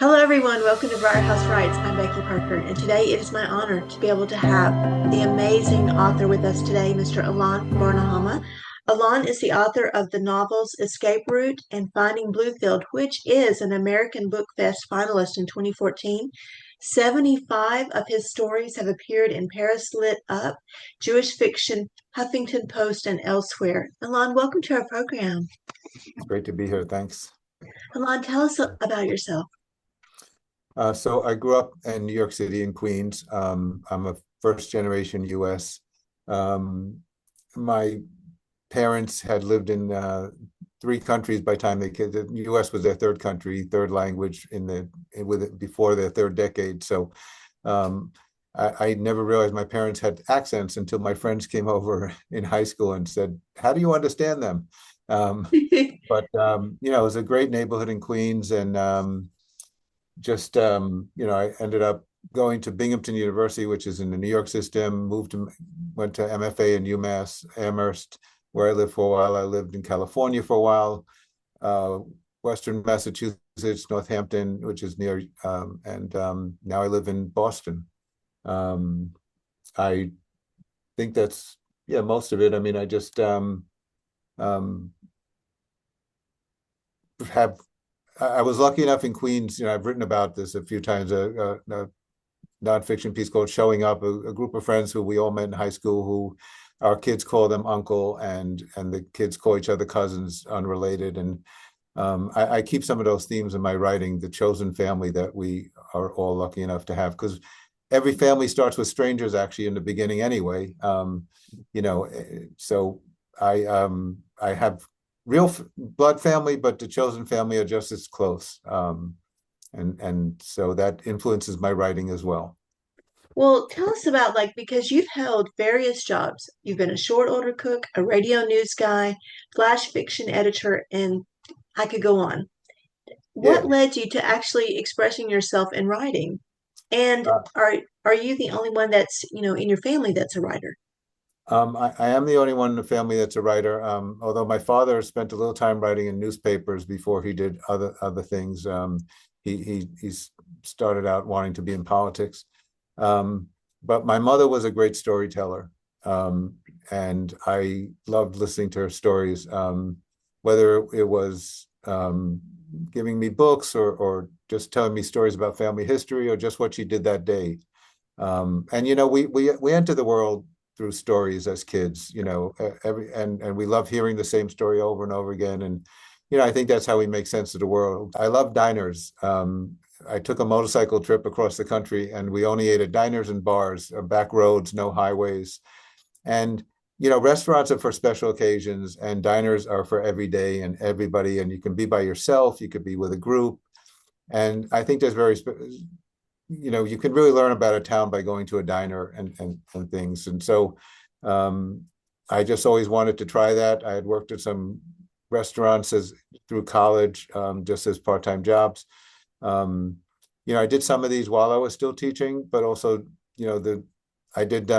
Hello, everyone. Welcome to Briar Haus Writes. I'm Becky Parker, and today it is my honor to be able to have the amazing author with us today, Mr. Elan Barnehama. Elan is the author of the novels Escape Route and Finding Bluefield, which is an American Book Fest finalist in 2014. 75 of his stories have appeared in Paris Lit Up, Jewish Fiction, Huffington Post, and elsewhere. Elan, welcome to our program. It's great to be here. Thanks. Elan, tell us about yourself. So I grew up in New York City in Queens. I'm a first generation US. My parents had lived in three countries by the time the US was their third country, third language before their third decade. So I never realized my parents had accents until my friends came over in high school and said, "How do you understand them?" It was a great neighborhood in Queens, and I ended up going to Binghamton University, which is in the New York system, went to MFA in UMass Amherst, where I lived for a while. I lived in California for a while, Western Massachusetts, Northampton, which is near, and now I live in Boston. I think that's, most of it. I mean, I just have I was lucky enough in Queens. I've written about this a few times. A nonfiction piece called "Showing Up." A group of friends who we all met in high school, who our kids call them uncle, and the kids call each other cousins, unrelated. And I keep some of those themes in my writing. The chosen family that we are all lucky enough to have, because every family starts with strangers, actually, in the beginning, anyway. So I have real blood family, but the chosen family are just as close. And so that influences my writing as well. Well, tell us about because you've held various jobs. You've been a short order cook, a radio news guy, flash fiction editor, and I could go on. Yeah. What led you to actually expressing yourself in writing? And Uh, are you the only one that's, in your family that's a writer? I am the only one in the family that's a writer. Although my father spent a little time writing in newspapers before he did other things. He started out wanting to be in politics. But my mother was a great storyteller, and I loved listening to her stories, whether it was giving me books or just telling me stories about family history or just what she did that day. And we enter the world through stories as kids, and we love hearing the same story over and over again. And I think that's how we make sense of the world. I love diners. I took a motorcycle trip across the country, and we only ate at diners and bars, back roads, no highways. And restaurants are for special occasions, and diners are for every day and everybody. And you can be by yourself, you could be with a group. And I think there's you can really learn about a town by going to a diner and things. And so I just always wanted to try that. I had worked at some restaurants through college, just as part-time jobs. I did some of these while I was still teaching, but also, I did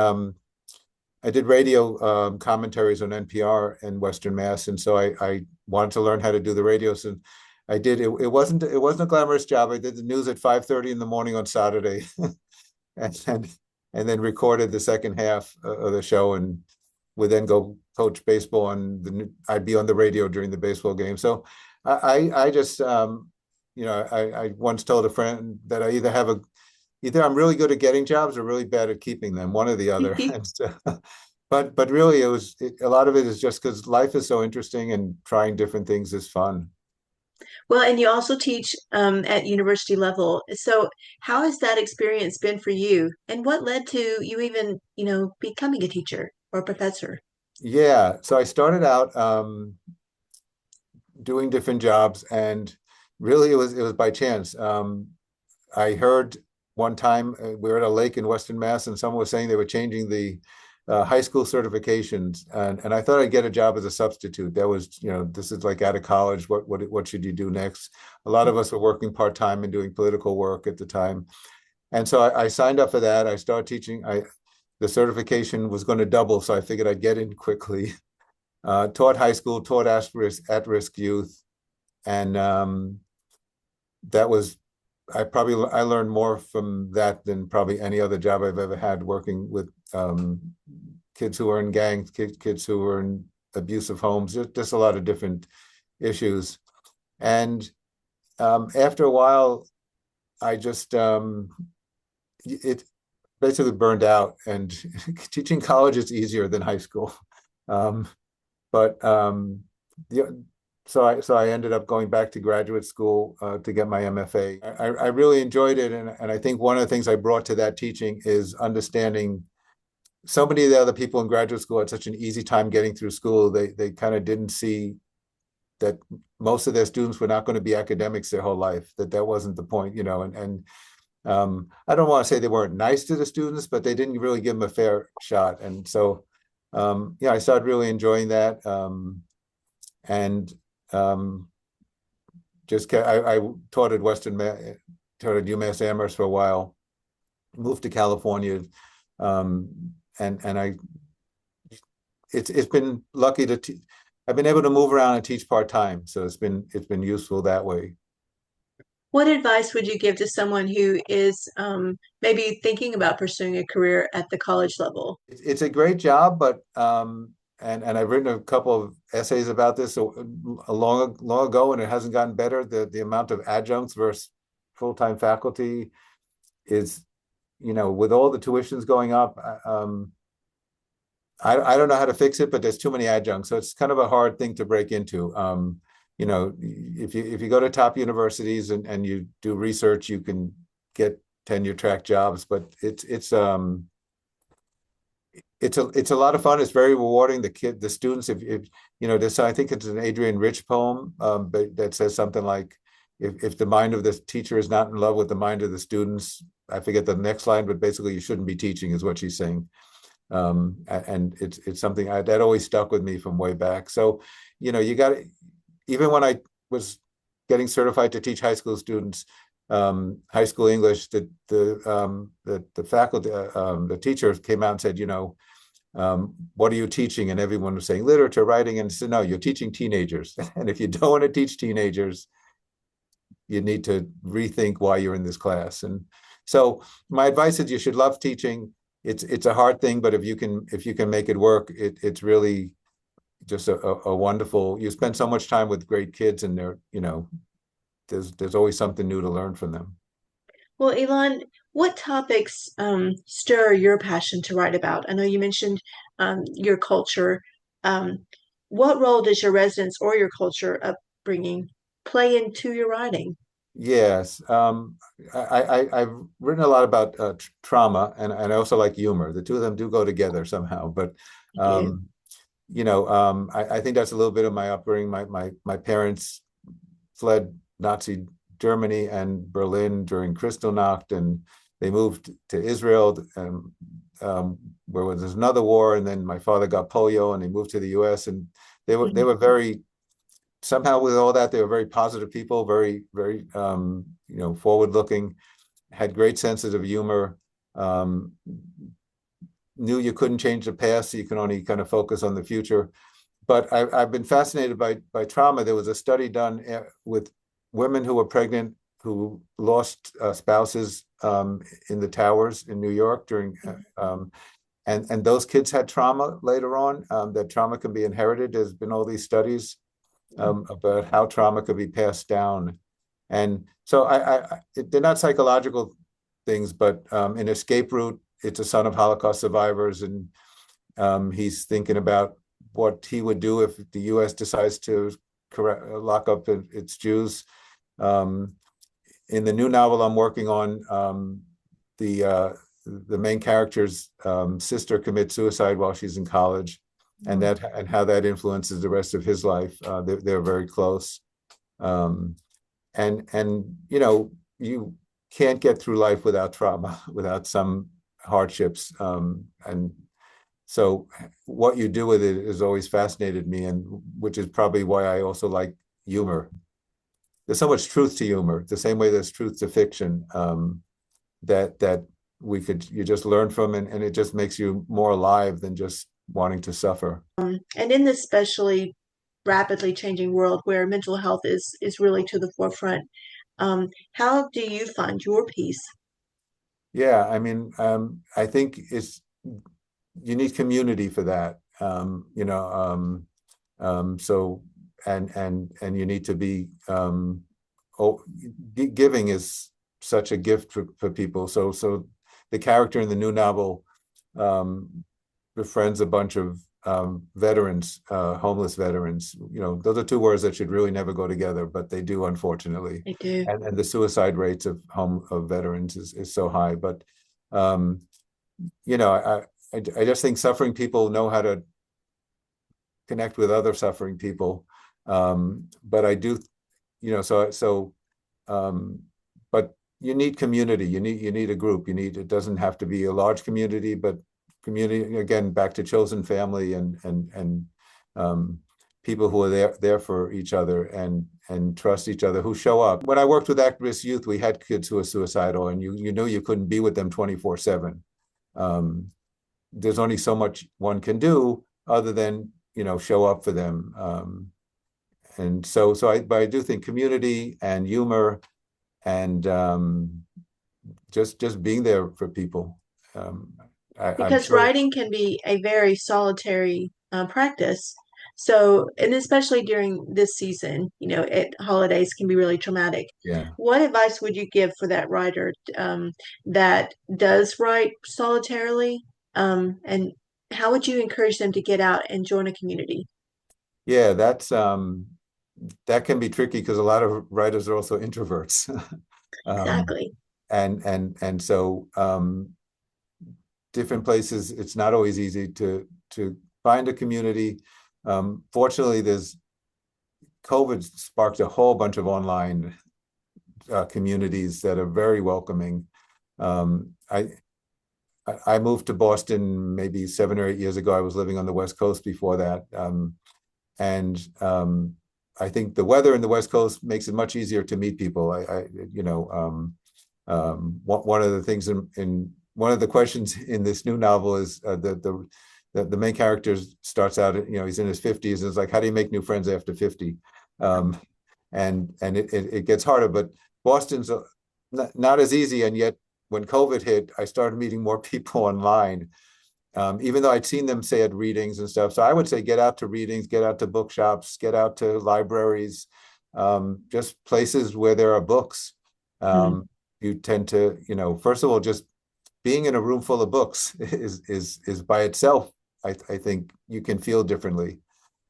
radio commentaries on NPR in Western Mass, and so I wanted to learn how to do the radio. So I did. It wasn't a glamorous job. I did the news at 5:30 in the morning on Saturday, and then recorded the second half of the show, and would then go coach baseball, and I'd be on the radio during the baseball game. So I just I once told a friend that either I'm really good at getting jobs or really bad at keeping them, one or the other. And so, but really, a lot of it is just because life is so interesting, and trying different things is fun. Well, and you also teach at university level. So, how has that experience been for you? And what led to you even, becoming a teacher or a professor? Yeah, so I started out doing different jobs, and really it was by chance. I heard one time we were at a lake in Western Mass, and someone was saying they were changing the high school certifications, and I thought I'd get a job as a substitute. That was, this is like out of college. What should you do next? A lot of us were working part-time and doing political work at the time, and so I signed up for that. I started teaching. The certification was going to double, so I figured I'd get in quickly. Taught high school, taught at-risk youth, and that was I learned more from that than probably any other job I've ever had, working with kids who are in gangs, kids who are in abusive homes, just a lot of different issues. And after a while, I just it basically burned out. And teaching college is easier than high school, um, but the, so I ended up going back to graduate school to get my MFA. I really enjoyed it, and I think one of the things I brought to that teaching is understanding so many of the other people in graduate school had such an easy time getting through school. They kind of didn't see that most of their students were not going to be academics their whole life, that wasn't the point, and I don't want to say they weren't nice to the students, but they didn't really give them a fair shot. And so, yeah, I started really enjoying that. And I taught at taught at UMass Amherst for a while, moved to California, and it's been lucky I've been able to move around and teach part-time, so it's been useful that way. What advice would you give to someone who is maybe thinking about pursuing a career at the college level? It's a great job, but and I've written a couple of essays about this a long ago, and it hasn't gotten better. The amount of adjuncts versus full-time faculty is, with all the tuitions going up, I don't know how to fix it, but there's too many adjuncts, so it's kind of a hard thing to break into. If you go to top universities and you do research, you can get tenure track jobs, but it's a lot of fun. It's very rewarding. The students, if this, I think it's an Adrienne Rich poem, but that says something like, if the mind of the teacher is not in love with the mind of the students, I forget the next line, but basically you shouldn't be teaching, is what she's saying. And it's something that always stuck with me from way back. So, you got to, even when I was getting certified to teach high school students, high school English, the faculty, the teacher came out and said, what are you teaching? And everyone was saying literature, writing, and said, no, you're teaching teenagers. And if you don't want to teach teenagers, you need to rethink why you're in this class. And so my advice is you should love teaching. It's a hard thing, but if you can make it work, it's really just a wonderful. You spend so much time with great kids, and there's always something new to learn from them. Well, Elan, what topics stir your passion to write about? I know you mentioned your culture. Um, what role does your residence or your culture upbringing play into your writing? Yes, I've written a lot about trauma, and I also like humor. The two of them do go together somehow. But I do. I think that's a little bit of my upbringing. My parents fled Nazi Germany and Berlin during Kristallnacht, and they moved to Israel, where there's another war. And then my father got polio, and they moved to the U.S. And they were very, somehow with all that, they were very positive people, very, very, forward looking, had great senses of humor, knew you couldn't change the past, so you can only kind of focus on the future. But I've been fascinated by trauma. There was a study done with women who were pregnant, who lost spouses in the towers in New York during, and those kids had trauma later on. That trauma can be inherited. There's been all these studies about how trauma could be passed down. And so they're not psychological things, but in Escape Route, it's a son of Holocaust survivors, and he's thinking about what he would do if the U.S. decides to lock up its Jews. In the new novel I'm working on, the main character's sister commits suicide while she's in college, and how that influences the rest of his life. They're very close, and you can't get through life without trauma, without some hardships, and so what you do with it has always fascinated me, and which is probably why I also like humor. There's so much truth to humor, the same way there's truth to fiction, that you just learn from, and it just makes you more alive than just wanting to suffer. And in this especially rapidly changing world where mental health is really to the forefront, How do you find your peace? Yeah, I mean, I think it's you need community for that. So and you need to be oh, giving is such a gift for people. So the character in the new novel befriends a bunch of veterans, homeless veterans. Those are two words that should really never go together, but they do, unfortunately. I do. And the suicide rates of veterans is so high. But um, you know, I just think suffering people know how to connect with other suffering people. But I do, so but you need community. You need a group. It doesn't have to be a large community, but community, again, back to chosen family and people who are there for each other and trust each other, who show up. When I worked with activist youth, we had kids who were suicidal, and you knew you couldn't be with them 24/7. There's only so much one can do other than show up for them. And but I do think community and humor and just being there for people. I'm Because sure. writing can be a very solitary practice. So, and especially during this season, at holidays can be really traumatic. Yeah. What advice would you give for that writer that does write solitarily? And how would you encourage them to get out and join a community? Yeah, that can be tricky because a lot of writers are also introverts. um, Exactly. and so different places, it's not always easy to find a community. Fortunately, there's COVID sparked a whole bunch of online communities that are very welcoming. Um, I I moved to Boston maybe 7 or 8 years ago. I was living on the West Coast before that, and I think the weather in the West Coast makes it much easier to meet people. One of the things in one of the questions in this new novel is the main character starts out, he's in his 50s, and it's like, how do you make new friends after 50? Um, and it gets harder, but Boston's not as easy. And yet, when COVID hit, I started meeting more people online, even though I'd seen them say at readings and stuff. So I would say get out to readings, get out to bookshops, get out to libraries, just places where there are books. Hmm. You tend to, first of all, just being in a room full of books is by itself, I think you can feel differently.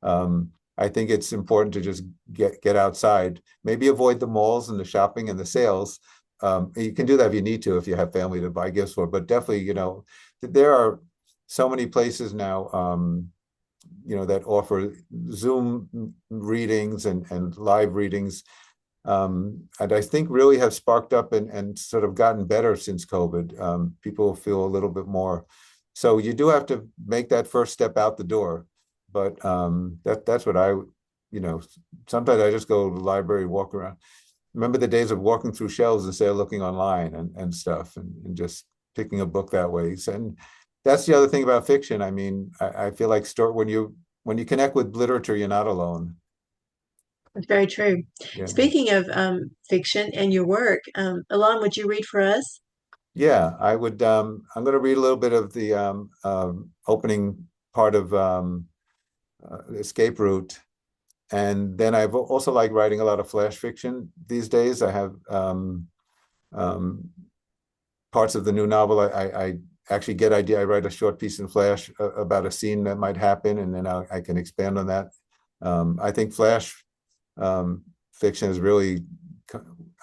I think it's important to just get outside, maybe avoid the malls and the shopping and the sales. You can do that if you need to, if you have family to buy gifts for, but definitely, there are so many places now, that offer Zoom readings and live readings. And I think really have sparked up and sort of gotten better since COVID. People feel a little bit more. So you do have to make that first step out the door. But that's what sometimes I just go to the library, walk around. Remember the days of walking through shelves instead of looking online and stuff and just picking a book that way. And that's the other thing about fiction. I mean, I feel like when you connect with literature, you're not alone. That's very true. Yeah. Speaking of fiction and your work, Elan, would you read for us? Yeah, I would. I'm going to read a little bit of the opening part of Escape Route, and then I've also like writing a lot of flash fiction these days. I have um, parts of the new novel. I actually get idea. I write a short piece in flash about a scene that might happen, and then I can expand on that. I think flash fiction is really,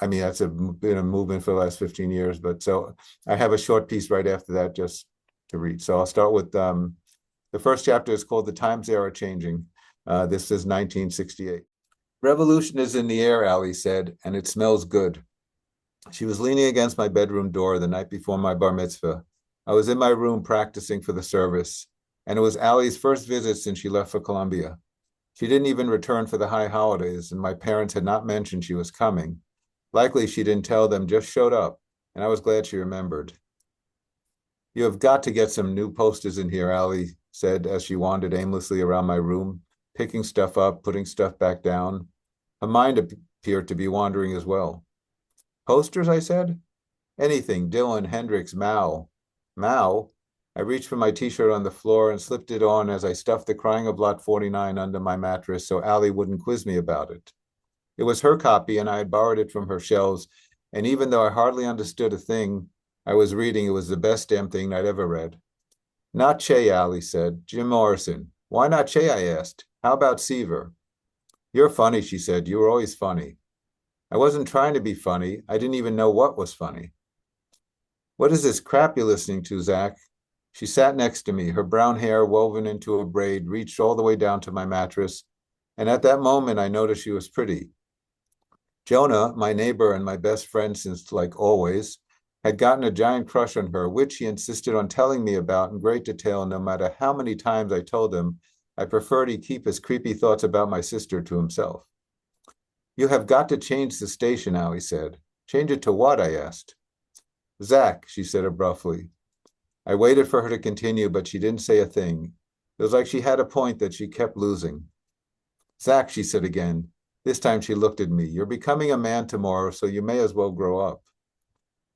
I mean, that's been a movement for the last 15 years. But so I have a short piece right after that just to read. So I'll start with the first chapter is called "The Times They Are Changing." This is 1968. Revolution is in the air, Ali said, and it smells good. She was leaning against my bedroom door the night before my bar mitzvah. I was in my room practicing for the service, and it was Ali's first visit since she left for Columbia. She didn't even return for the high holidays, and my parents had not mentioned she was coming. Likely she didn't tell them, just showed up, and I was glad she remembered. You have got to get some new posters in here, Ali said as she wandered aimlessly around my room, picking stuff up, putting stuff back down. Her mind appeared to be wandering as well. Posters, I said. Anything, Dylan, Hendrix, Mao. Mao? I reached for my t-shirt on the floor and slipped it on as I stuffed the Crying of Lot 49 under my mattress so Allie wouldn't quiz me about it. It was her copy and I had borrowed it from her shelves, and even though I hardly understood a thing I was reading, it was the best damn thing I'd ever read. Not Che, Allie said. Jim Morrison. Why not Che, I asked. How about Seaver? You're funny, she said. You were always funny. I wasn't trying to be funny. I didn't even know what was funny. What is this crap you're listening to, Zach? She sat next to me, her brown hair woven into a braid, reached all the way down to my mattress, and at that moment I noticed she was pretty. Jonah, my neighbor and my best friend since like always, had gotten a giant crush on her, which he insisted on telling me about in great detail, no matter how many times I told him I preferred he keep his creepy thoughts about my sister to himself. You have got to change the station, Allie said. Change it to what? I asked. Zach, she said abruptly. I waited for her to continue, but she didn't say a thing. It was like she had a point that she kept losing. Zach, she said again. This time she looked at me. You're becoming a man tomorrow, so you may as well grow up.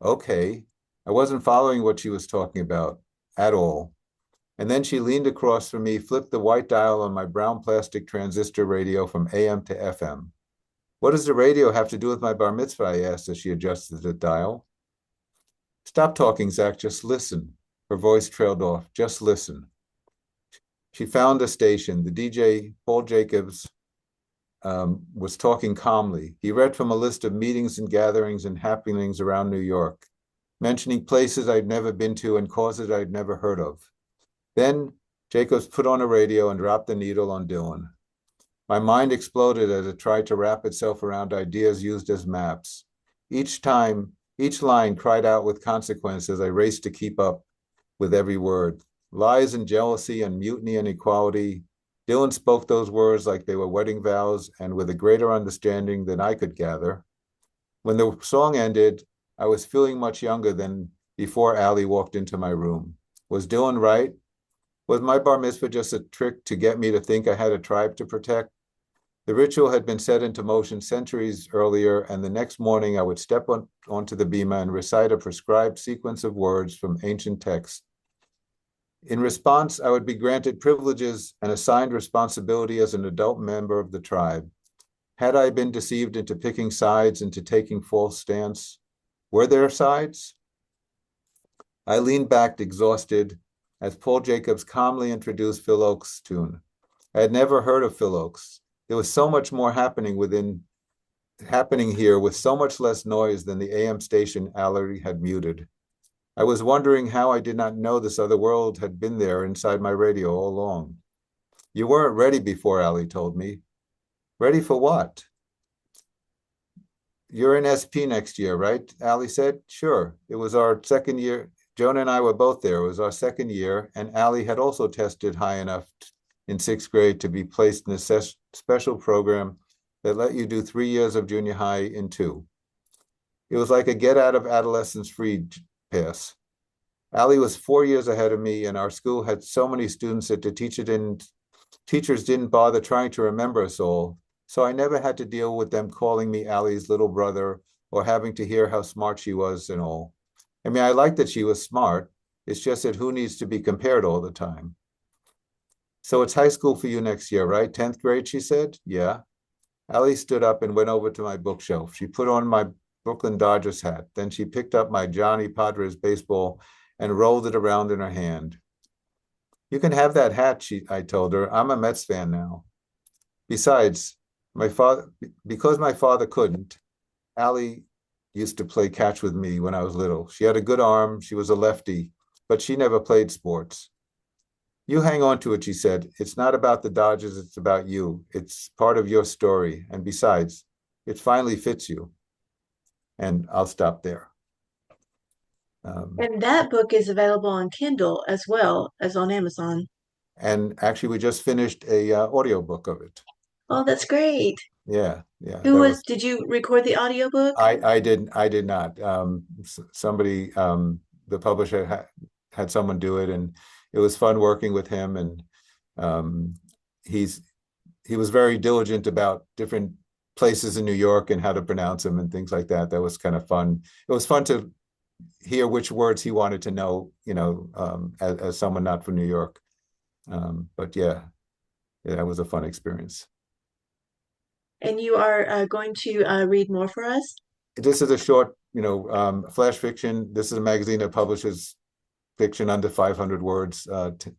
Okay. I wasn't following what she was talking about at all. And then she leaned across from me, flipped the white dial on my brown plastic transistor radio from AM to FM. What does the radio have to do with my bar mitzvah? I asked as she adjusted the dial. Stop talking, Zach. Just listen. Her voice trailed off. Just listen. She found a station. The DJ, Paul Jacobs, was talking calmly. He read from a list of meetings and gatherings and happenings around New York, mentioning places I'd never been to and causes I'd never heard of. Then Jacobs put on a radio and dropped the needle on Dylan. My mind exploded as it tried to wrap itself around ideas used as maps. Each line cried out with consequence as I raced to keep up with every word. Lies and jealousy and mutiny and equality. Dylan spoke those words like they were wedding vows and with a greater understanding than I could gather. When the song ended, I was feeling much younger than before Allie walked into my room. Was Dylan right? Was my bar mitzvah just a trick to get me to think I had a tribe to protect? The ritual had been set into motion centuries earlier, and the next morning I would step onto the bima and recite a prescribed sequence of words from ancient texts. In response, I would be granted privileges and assigned responsibility as an adult member of the tribe. Had I been deceived into picking sides, into taking false stance? Were there sides? I leaned back, exhausted, as Paul Jacobs calmly introduced Phil Oakes' tune. I had never heard of Phil Oakes. There was so much more happening here with so much less noise than the AM station Allie had muted. I was wondering how I did not know this other world had been there inside my radio all along. You weren't ready before, Allie told me. Ready for what? You're in SP next year, right? Allie said. Sure. It was our second year. Jonah and I were both there. It was our second year, and Allie had also tested high enough in sixth grade to be placed in a special program that let you do 3 years of junior high in 2. It was like a get out of adolescence free pass. Allie was 4 years ahead of me, and our school had so many students that the teachers didn't bother trying to remember us all, so I never had to deal with them calling me Allie's little brother or having to hear how smart she was and all. I mean, I liked that she was smart. It's just that who needs to be compared all the time? So it's high school for you next year, right? 10th grade, she said. Yeah. Allie stood up and went over to my bookshelf. She put on my Brooklyn Dodgers hat. Then she picked up my Johnny Padres baseball and rolled it around in her hand. You can have that hat, I told her. I'm a Mets fan now. Besides, because my father couldn't, Allie used to play catch with me when I was little. She had a good arm. She was a lefty, but she never played sports. You hang on to it, she said. It's not about the Dodgers, it's about you. It's part of your story. And besides, it finally fits you. And I'll stop there. And that book is available on Kindle as well as on Amazon. And actually, we just finished a audiobook of it. Oh, that's great. Yeah. Did you record the audiobook? I did not. Somebody, the publisher had someone do it, and it was fun working with him. And he was very diligent about different places in New York and how to pronounce them and things like that. That was kind of fun. It was fun to hear which words he wanted to know, as someone not from New York. But yeah, that was a fun experience. And you are going to read more for us? This is a short, flash fiction. This is a magazine that publishes fiction under 500 words,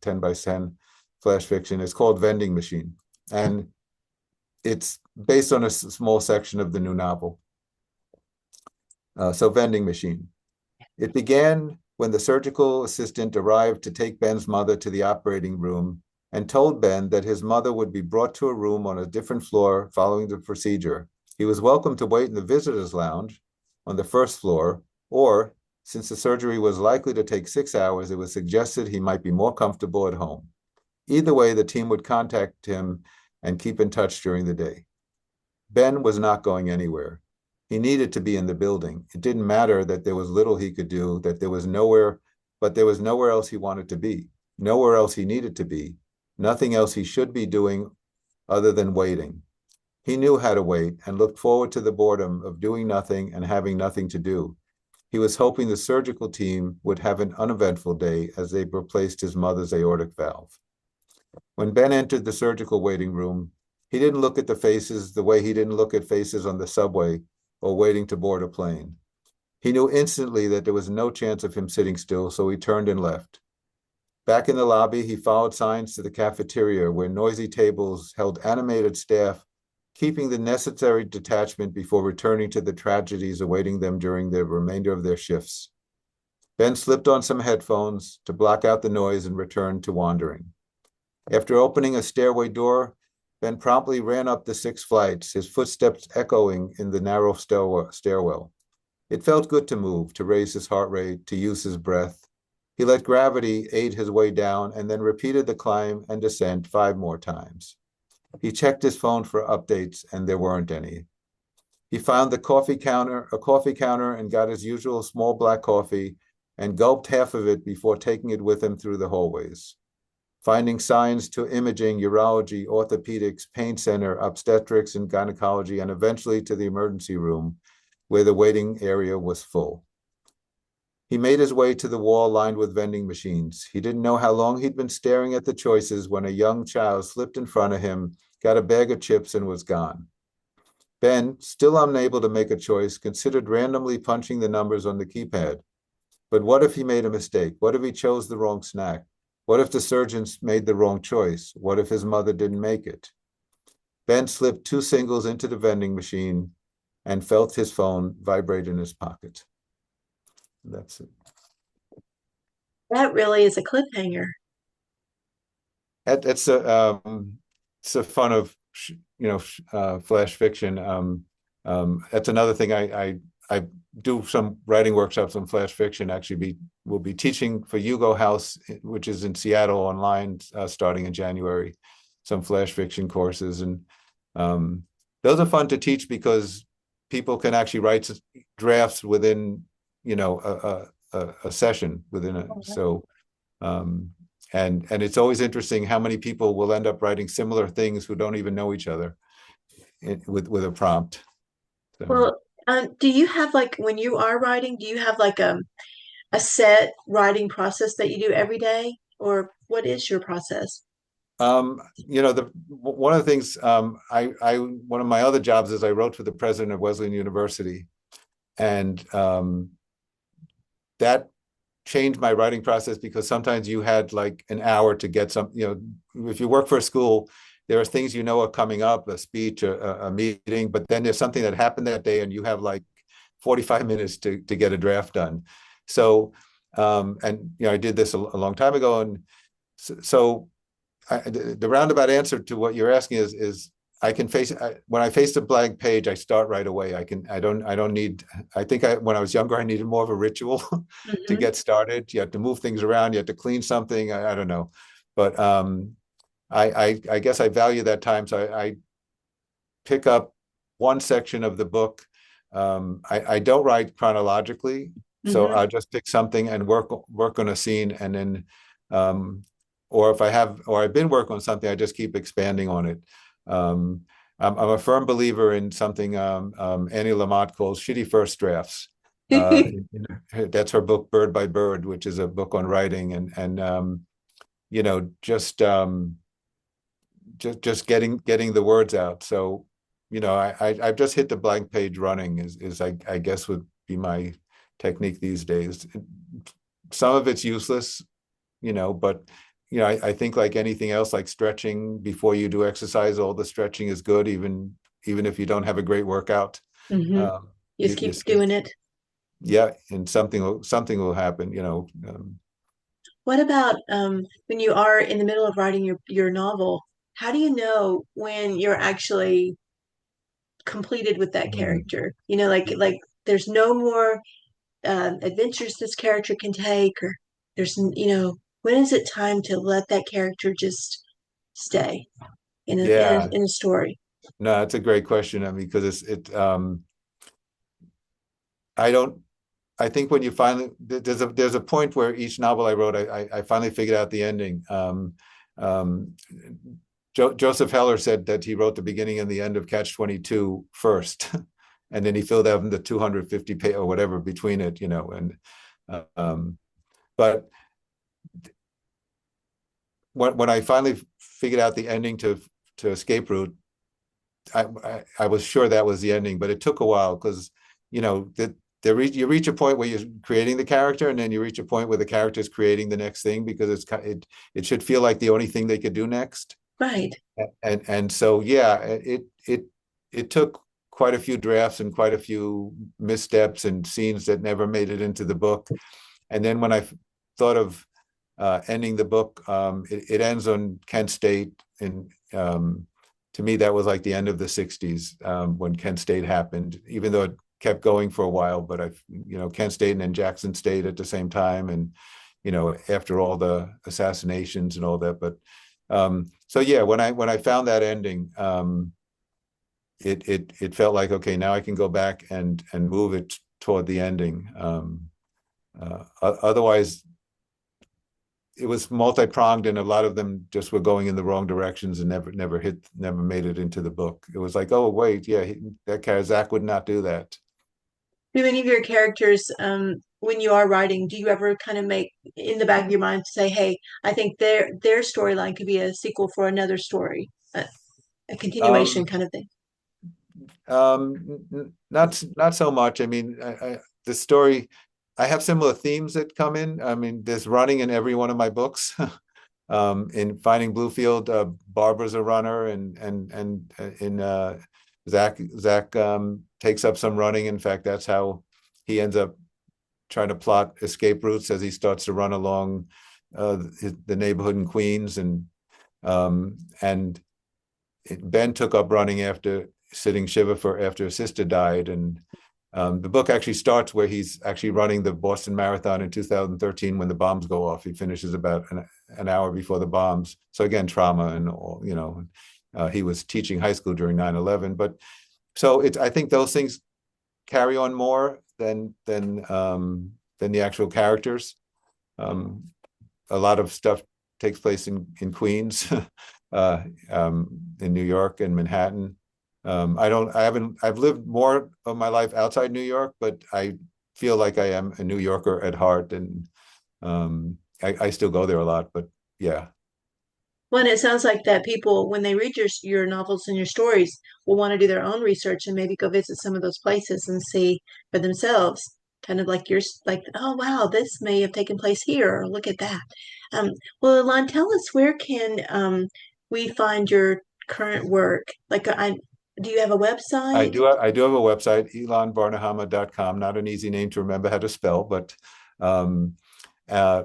10 by 10 flash fiction. It's called Vending Machine. And it's based on a small section of the new novel. So Vending Machine. It began when the surgical assistant arrived to take Ben's mother to the operating room and told Ben that his mother would be brought to a room on a different floor following the procedure. He was welcome to wait in the visitors' lounge on the first floor, or since the surgery was likely to take 6 hours, it was suggested he might be more comfortable at home. Either way, the team would contact him and keep in touch during the day. Ben was not going anywhere. He needed to be in the building. It didn't matter that there was little he could do, that there was nowhere, but there was nowhere else he wanted to be, nowhere else he needed to be, nothing else he should be doing other than waiting. He knew how to wait and looked forward to the boredom of doing nothing and having nothing to do. He was hoping the surgical team would have an uneventful day as they replaced his mother's aortic valve. When Ben entered the surgical waiting room, he didn't look at the faces the way he didn't look at faces on the subway or waiting to board a plane. He knew instantly that there was no chance of him sitting still, so he turned and left. Back in the lobby, he followed signs to the cafeteria where noisy tables held animated staff, keeping the necessary detachment before returning to the tragedies awaiting them during the remainder of their shifts. Ben slipped on some headphones to block out the noise and returned to wandering. After opening a stairway door, Ben promptly ran up the 6 flights, his footsteps echoing in the narrow stairwell. It felt good to move, to raise his heart rate, to use his breath. He let gravity aid his way down and then repeated the climb and descent 5 more times. He checked his phone for updates, and there weren't any. He found a coffee counter, and got his usual small black coffee and gulped half of it before taking it with him through the hallways. Finding signs to imaging, urology, orthopedics, pain center, obstetrics, and gynecology, and eventually to the emergency room, where the waiting area was full. He made his way to the wall lined with vending machines. He didn't know how long he'd been staring at the choices when a young child slipped in front of him, got a bag of chips, and was gone. Ben, still unable to make a choice, considered randomly punching the numbers on the keypad. But what if he made a mistake? What if he chose the wrong snack? What if the surgeons made the wrong choice? What if his mother didn't make it? Ben slipped 2 singles into the vending machine and felt his phone vibrate in his pocket. That's it. That really is a cliffhanger. It's a fun of flash fiction. That's another thing I do some writing workshops on flash fiction. Actually, we'll be teaching for Hugo House, which is in Seattle, online starting in January, some flash fiction courses, and those are fun to teach because people can actually write drafts within a session within it. So and it's always interesting how many people will end up writing similar things who don't even know each other with a prompt. So. Well, do you have like when you are writing, do you have like a set writing process that you do every day, or what is your process? One of the things one of my other jobs is I wrote for the president of Wesleyan University, and that changed my writing process because sometimes you had like an hour to get some, if you work for a school, there are things are coming up, a speech, a meeting, but then there's something that happened that day and you have like 45 minutes to get a draft done. So, I did this a long time ago. And so the roundabout answer to what you're asking is I can when I face a blank page, I start right away. I don't need, when I was younger, I needed more of a ritual to get started. You have to move things around. You have to clean something. I don't know. But I guess I value that time. So I pick up one section of the book. I don't write chronologically. So I'll just pick something and work on a scene. And then, or I've been working on something, I just keep expanding on it. I'm a firm believer in something Annie Lamott calls shitty first drafts. Uh, that's her book Bird by Bird, which is a book on writing, and you know, just getting the words out. So, you know, I've just hit the blank page running is I guess would be my technique these days. Some of it's useless, you know, but you know, I think like anything else, like stretching before you do exercise, all the stretching is good, even if you don't have a great workout. Hmm. Um, Just you keep doing it. yeah, and something will happen, you know. What about when you are in the middle of writing your novel? How do you know when you're actually completed with that Mm. character? You know, like there's no more adventures this character can take, or when is it time to let that character just stay in Yeah, a story? no, that's a great question. I mean, because I don't I think when you finally there's a point where each novel I wrote, I finally figured out the ending. Um, Joseph Heller said that he wrote the beginning and the end of Catch 22 first, and then he filled out the 250 page or whatever between it, you know. And but when I finally figured out the ending to Escape Route, I was sure that was the ending, but it took a while because you know that you reach a point where you're creating the character, and then you reach a point where the character is creating the next thing because it should feel like the only thing they could do next. Right. And so yeah, it took quite a few drafts and quite a few missteps and scenes that never made it into the book. And then when I thought of ending the book, it ends on Kent State, and to me that was like the end of the '60s when Kent State happened. Even though it kept going for a while, but Kent State and then Jackson State at the same time, and you know, after all the assassinations and all that. But so yeah, when I found that ending, it felt like okay, now I can go back and move it toward the ending. Otherwise, it was multi-pronged, and a lot of them just were going in the wrong directions and never made it into the book. It was like, oh wait, yeah, that guy Zach would not do that. Do any of your characters, when you are writing, do you ever kind of make in the back of your mind to say, "Hey, I think their storyline could be a sequel for another story, a continuation Um, kind of thing"? not so much. I mean, the story, I have similar themes that come in. I mean, there's running in every one of my books. In Finding Bluefield, Barbara's a runner, and in Zach takes up some running. In fact, that's how he ends up trying to plot escape routes as he starts to run along the neighborhood in Queens, and Ben took up running after sitting Shiva for after his sister died, and the book actually starts where he's actually running the Boston Marathon in 2013 when the bombs go off. He finishes about an hour before the bombs. So again, trauma and all, you know, he was teaching high school during 9/11. But so I think those things carry on more than the actual characters. Um, a lot of stuff takes place in Queens, in New York and Manhattan. I've lived more of my life outside New York, but I feel like I am a New Yorker at heart, and I still go there a lot. But yeah, Well, and it sounds like that people, when they read your novels and your stories, will want to do their own research and maybe go visit some of those places and see for themselves, kind of like like, oh wow, this may have taken place here, or look at that. Well, Elan, tell us where can we find your current work? Like, do you have a website? I do have a website, elanbarnehama.com. Not an easy name to remember how to spell, but um, uh,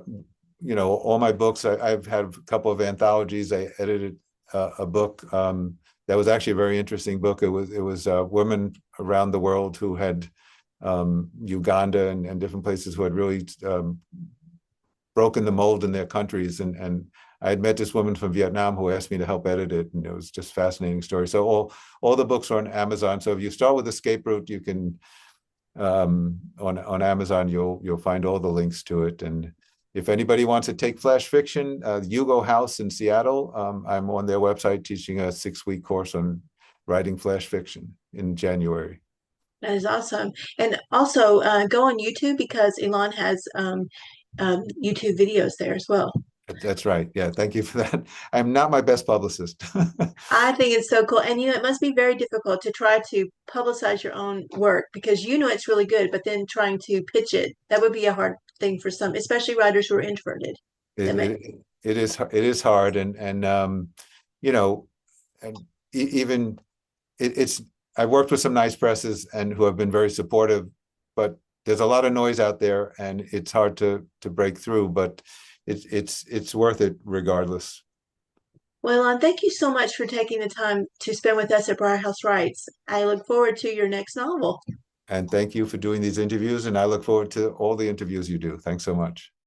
you know, all my books. I've had a couple of anthologies. I edited a book that was actually a very interesting book. It was women around the world who had Uganda and different places who had really broken the mold in their countries. And I had met this woman from Vietnam who asked me to help edit it, and it was just a fascinating story. So all the books are on Amazon. So if you start with Escape Route, you can on Amazon you'll find all the links to it. And if anybody wants to take flash fiction, Hugo House in Seattle, I'm on their website teaching a 6-week course on writing flash fiction in January. That is awesome. And also go on YouTube because Elon has YouTube videos there as well. That's right. Yeah, thank you for that. I'm not my best publicist. I think it's so cool. And it must be very difficult to try to publicize your own work because it's really good, but then trying to pitch it, that would be a hard thing for some, especially writers who are introverted. It, That may, it, it is hard, and you know, and even it's I've worked with some nice presses and who have been very supportive, but there's a lot of noise out there, and it's hard to break through. But it's worth it regardless. well, thank you so much for taking the time to spend with us at Briar House Writes. I look forward to your next novel. And thank you for doing these interviews, and I look forward to all the interviews you do. Thanks so much.